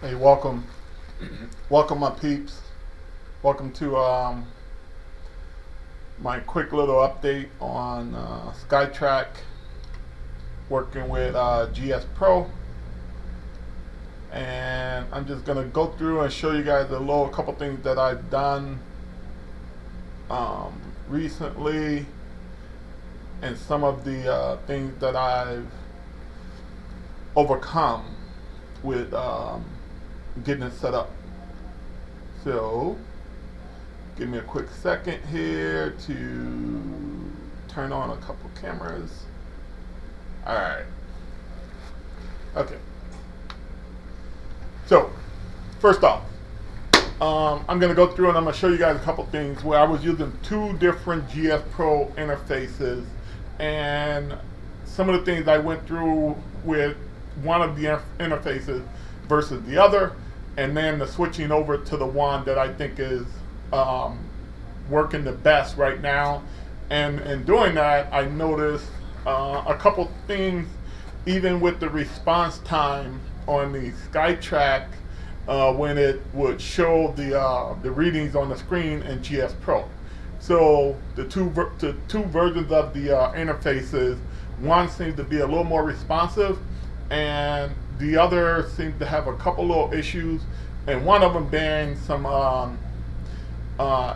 Hey, welcome, welcome, my peeps. Welcome to my quick little update on Skytrak, working with GS Pro, and I'm just gonna go through and show you guys a couple things that I've done recently, and some of the things that I've overcome with getting it set up. So give me a quick second here to turn on a couple cameras. All right. Okay. So first off, I'm going to go through and I'm going to show you guys a couple things where I was using two different GS Pro interfaces, and some of the things I went through with one of the interfaces versus the other, and then the switching over to the one that I think is working the best right now. And in doing that, I noticed a couple things, even with the response time on the Skytrak when it would show the readings on the screen in GS Pro. So the two versions of the interfaces, one seems to be a little more responsive, and the other seems to have a couple little issues, and one of them being some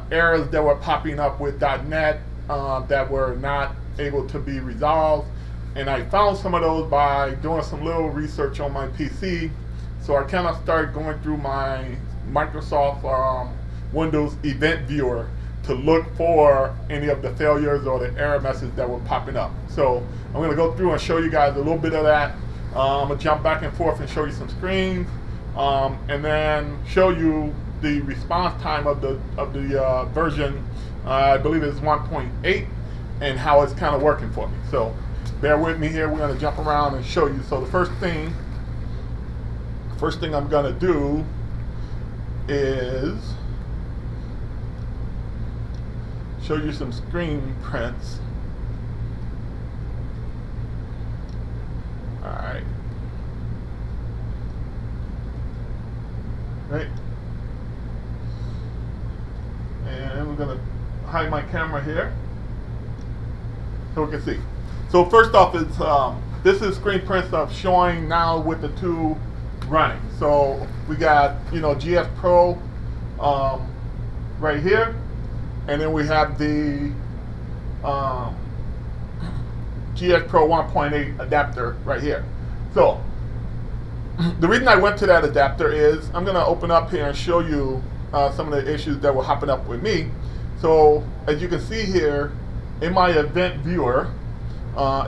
errors that were popping up with .NET that were not able to be resolved. And I found some of those by doing some little research on my PC. So I kind of started going through my Microsoft Windows event viewer to look for any of the failures or the error messages that were popping up. So I'm going to go through and show you guys a little bit of that. I'm going to jump back and forth and show you some screens, and then show you the response time of the version. I believe it's 1.8, and how it's kind of working for me. So bear with me here. We're going to jump around and show you. So the first thing I'm going to do is show you some screen prints. All right. Right. And we're going to hide my camera here so we can see. So first off, it's this is screen prints of showing now with the two running. So we got, GS Pro right here, and then we have the GS Pro 1.8 adapter right here. So the reason I went to that adapter is I'm going to open up here and show you some of the issues that were hopping up with me. So as you can see here in my event viewer,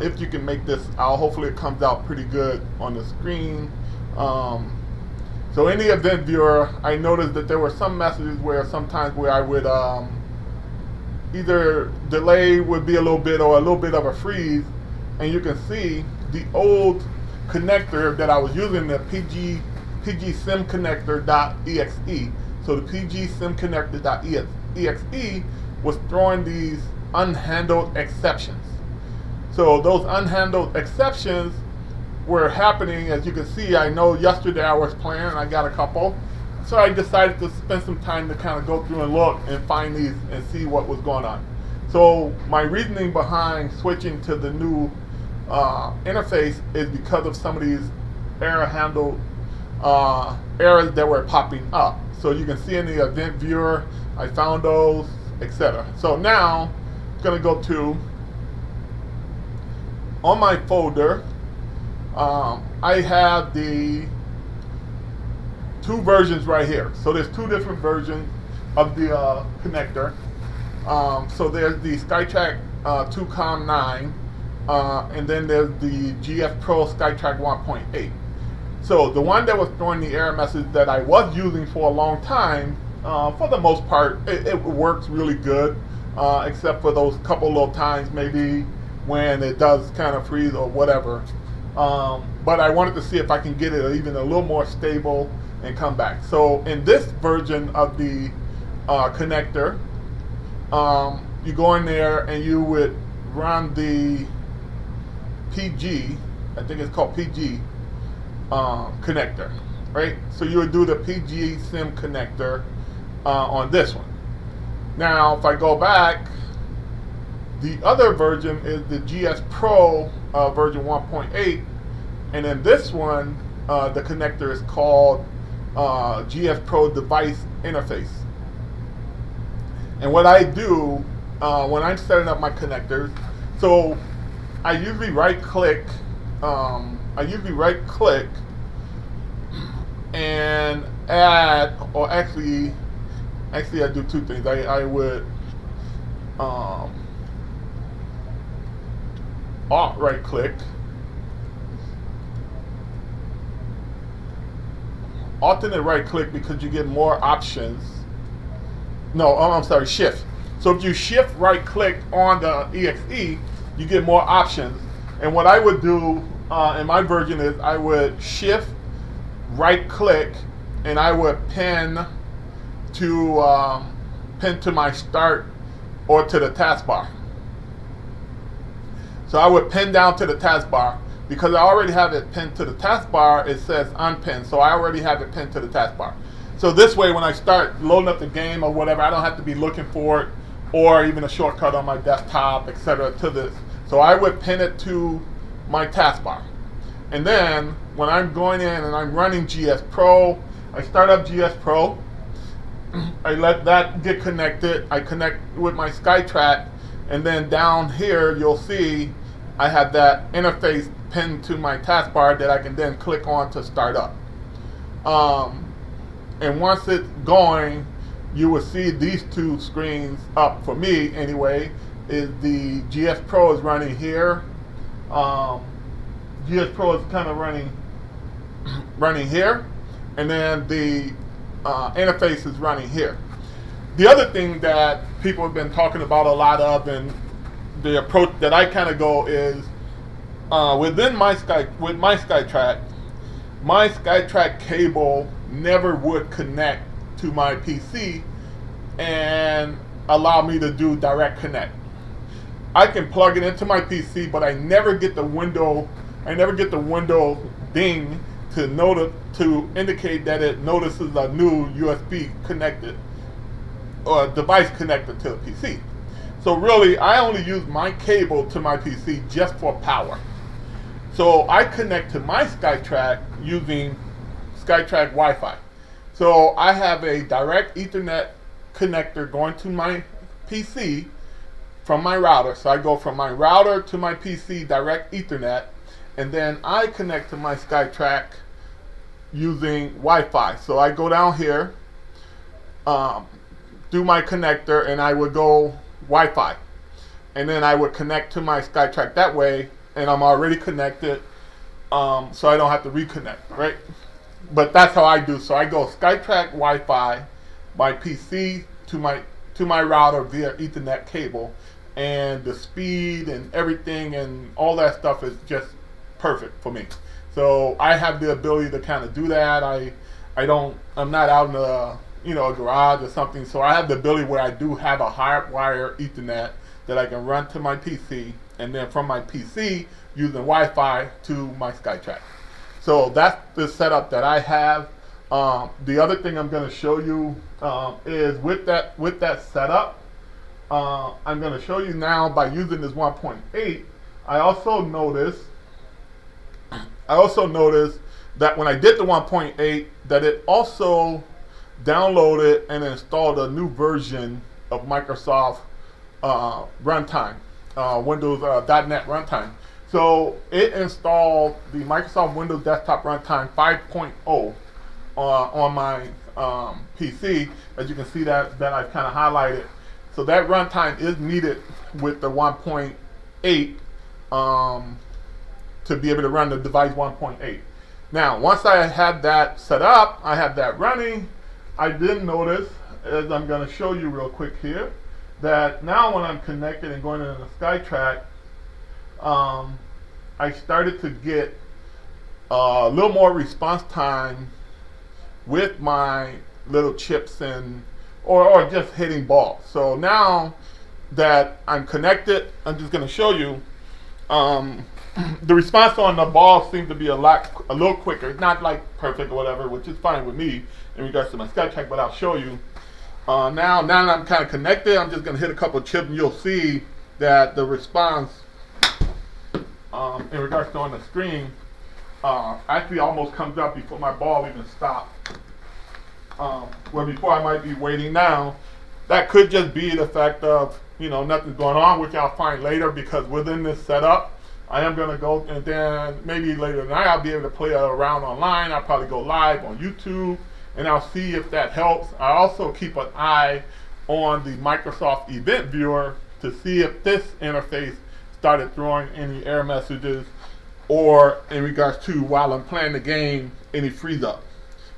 if you can make this out, hopefully it comes out pretty good on the screen. So in the event viewer, I noticed that there were some messages where sometimes where I would either delay would be a little bit or a little bit of a freeze, and you can see the old connector that I was using, the pgsimconnector.exe. So the pgsimconnector.exe was throwing these unhandled exceptions. So those unhandled exceptions were happening, as you can see. I know yesterday I was playing and I got a couple. So I decided to spend some time to kind of go through and look and find these and see what was going on. So my reasoning behind switching to the new interface is because of some of these errors that were popping up. So you can see in the event viewer, I found those, etc. So now I'm going to go to, on my folder, I have the two versions right here. So there's two different versions of the connector. So there's the Skytrak 2COM9, and then there's the GS Pro Skytrak 1.8. So the one that was throwing the error message that I was using for a long time, for the most part, it works really good, except for those couple little times maybe when it does kind of freeze or whatever. But I wanted to see if I can get it even a little more stable and come back. So in this version of the connector, you go in there and you would run the PG, I think it's called PG connector, right? So you would do the PG SIM connector on this one. Now, if I go back, the other version is the GSPro version 1.8, and then this one, the connector is called GSPro Device Interface. And what I do when I'm setting up my connectors, so I usually right click and add, or actually I do two things. I would alt right click, alternate right click, because you get more options. No, I'm sorry, shift. So if you shift right click on the exe, you get more options. And what I would do in my version is I would shift right click and I would pin to my start or to the taskbar. So I would pin down to the taskbar. Because I already have it pinned to the taskbar, it says unpin. So I already have it pinned to the taskbar. So this way, when I start loading up the game or whatever, I don't have to be looking for it, or even a shortcut on my desktop, etc. to this. So I would pin it to my taskbar. And then when I'm going in and I'm running GSPro, I start up GSPro. I let that get connected. I connect with my Skytrak, and then down here you'll see I have that interface pinned to my taskbar that I can then click on to start up. And once it's going, you will see these two screens up for me anyway. Is the GSPro is running here. GSPro is kind of running here, and then the interface is running here. The other thing that people have been talking about a lot of, and the approach that I kind of go is with my Skytrak, my Skytrak cable never would connect to my PC and allow me to do direct connect. I can plug it into my PC, but I never get the window ding to indicate that it notices a new USB connected or device connected to the PC. So really, I only use my cable to my PC just for power. So I connect to my Skytrak using Skytrak Wi-Fi. So I have a direct Ethernet connector going to my PC from my router. So I go from my router to my PC direct Ethernet, and then I connect to my Skytrak using Wi-Fi. So I go down here, do my connector, and I would go Wi-Fi, and then I would connect to my Skytrak that way, and I'm already connected, so I don't have to reconnect, right? But that's how I do. So I go Skytrak Wi-Fi, my PC to my router via Ethernet cable, and the speed and everything and all that stuff is just perfect for me. So I have the ability to kind of do that. I'm not out in a garage or something, so I have the ability where I do have a hardwire Ethernet that I can run to my PC, and then from my PC using Wi-Fi to my Skytrak. So that's the setup that I have. The other thing I'm going to show you is with that setup, I'm going to show you now by using this 1.8. I also noticed that when I did the 1.8, that it also downloaded and installed a new version of Microsoft runtime, Windows .NET runtime. So it installed the Microsoft Windows Desktop Runtime 5.0 on my PC, as you can see that I've kind of highlighted. So that runtime is needed with the 1.8 to be able to run the device 1.8. Now, once I had that set up, I have that running, I did notice, as I'm going to show you real quick here, that now when I'm connected and going into the Skytrak, I started to get a little more response time with my little chips and or just hitting balls. So now that I'm connected, I'm just going to show you. the response on the ball seems to be a little quicker. Not like perfect or whatever, which is fine with me in regards to my Skytrak, but I'll show you. Now that I'm kind of connected, I'm just going to hit a couple of chips and you'll see that the response in regards to on the screen actually almost comes up before my ball even stops. Where before I might be waiting now. That could just be the fact of, you know, nothing's going on, which I'll find later, because within this setup, I am going to go, and then maybe later tonight I'll be able to play around online. I'll probably go live on YouTube, and I'll see if that helps. I also keep an eye on the Microsoft Event Viewer to see if this interface started throwing any error messages, or in regards to while I'm playing the game, any freeze up.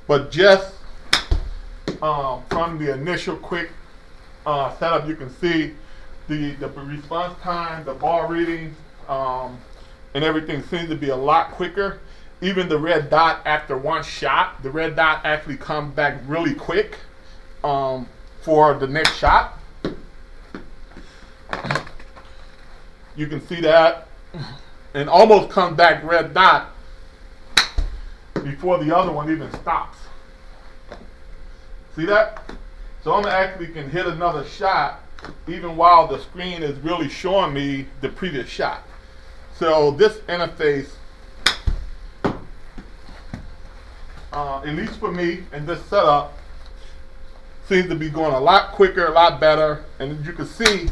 But just from the initial quick setup, you can see the response time, the ball reading, and everything seems to be a lot quicker. Even the red dot after one shot, the red dot actually comes back really quick for the next shot. You can see that, and almost comes back red dot before the other one even stops. See that? So I'm actually can hit another shot even while the screen is really showing me the previous shot. So this interface, at least for me in this setup, seems to be going a lot quicker, a lot better. And as you can see,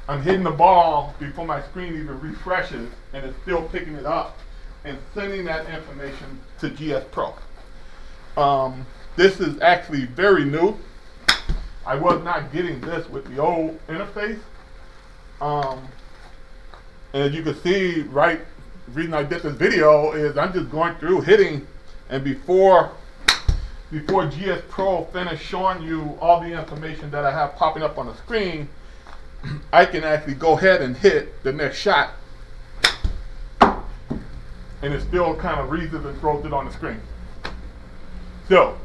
I'm hitting the ball before my screen even refreshes, and it's still picking it up and sending that information to GSPro. This is actually very new. I was not getting this with the old interface. And as you can see, right, the reason I did this video is I'm just going through hitting, and before GSPro finished showing you all the information that I have popping up on the screen, I can actually go ahead and hit the next shot, and it still kind of reads it and throws it on the screen. So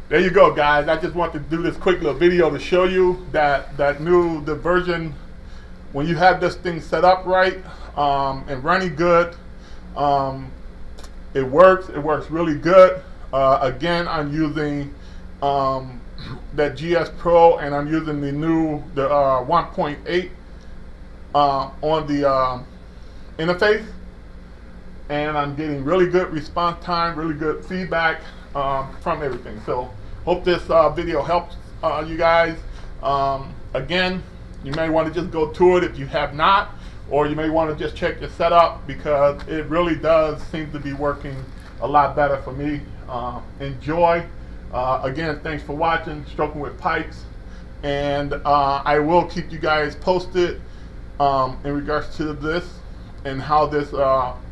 there you go, guys. I just want to do this quick little video to show you that the version, when you have this thing set up right and running good, it works really good. Again, I'm using that GSPro, and I'm using the 1.8 on the interface, and I'm getting really good response time, really good feedback from everything. So hope this video helps you guys. Again, you may want to just go to it if you have not, or you may want to just check your setup, because it really does seem to be working a lot better for me. Enjoy. Again, thanks for watching Strok'en with Pipes, and I will keep you guys posted in regards to this and how this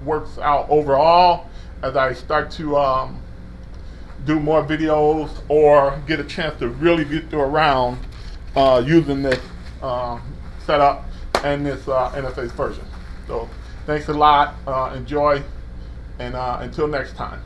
works out overall as I start to do more videos or get a chance to really get through around using this setup and this interface version. So thanks a lot, enjoy, and until next time.